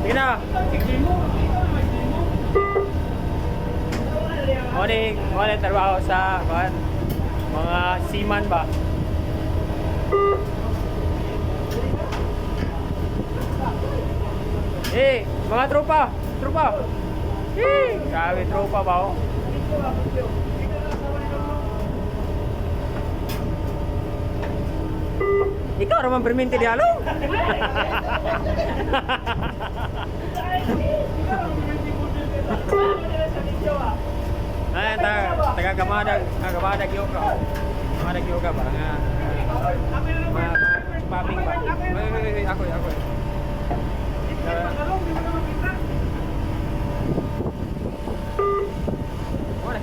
Sige na. Morning trabaho sa mga seaman ba? Mga tropa. Grabe tropa ba oh. Ikaw naman perminti di halo. Ay, taga-Kamadag yoga. Kamadag yoga ba nga. Mga paping ba. Ako.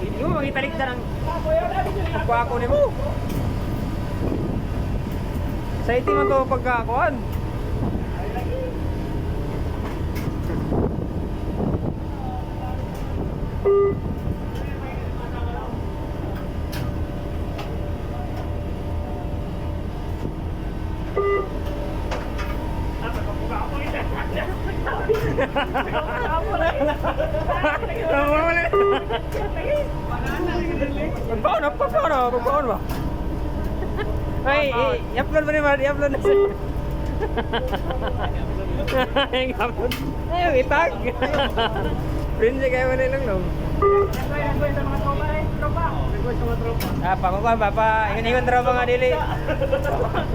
Hindi mo magitalik na ng pagkako ni mo. Sa iti man ko pagkakuan. Pagbaon ba? Ay, i-upload mo naman, i-upload na siya. I-upload. Ay, itag. Prince kayo mo nilang no. Pakukuhan pa. Ingon-ingon tropa nga dili.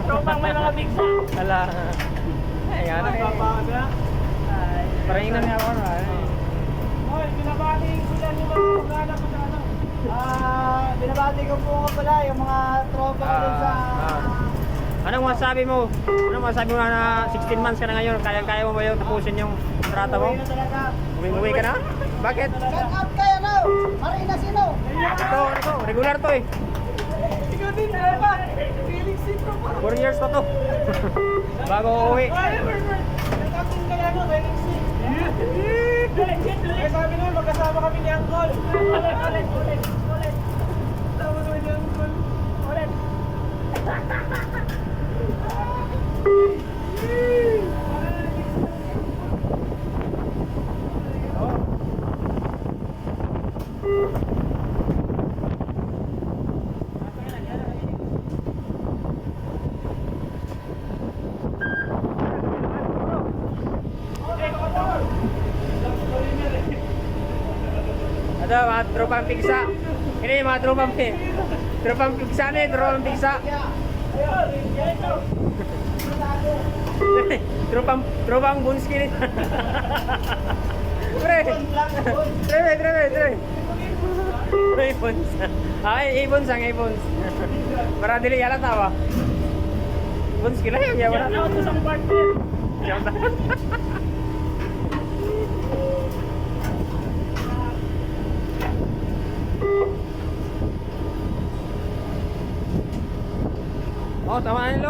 Tropang may mga bigsa. Hala. Ay, ano eh. Parang ingon nga ako. Hoy, binabati sila yung mga mag-anak ko sa ano. Binabati ko po nga pala yung mga tropa ko dun sa... Anong masabi mo? Anong masabi mo na 16 months ka na ngayon? Kaya mo ba yung tapusin yung kontrata mo? Uwi na talaga. Uwi ka na? Bakit? Shout out kayo no! Marina Sino! Ito, regular to eh. Ikaw din, tropa! Feeling si tropa! 4 years na to. Bago uuwi. Nagkakong ka na no, feeling si. Kaya sabi naman, magkasama kami ni Angkol. Ulit. Tama naman ni Angkol. Ulit. Ito, mga tropang pigsa. Ini mga tropang pigsa na eh, tropang pigsa. Tropang bunski ni. Pre. iPhones. iPhones ang iPhones. Para dili yala tawa. Bunski na yun, wala na. Ako sa partner. Oh, tama na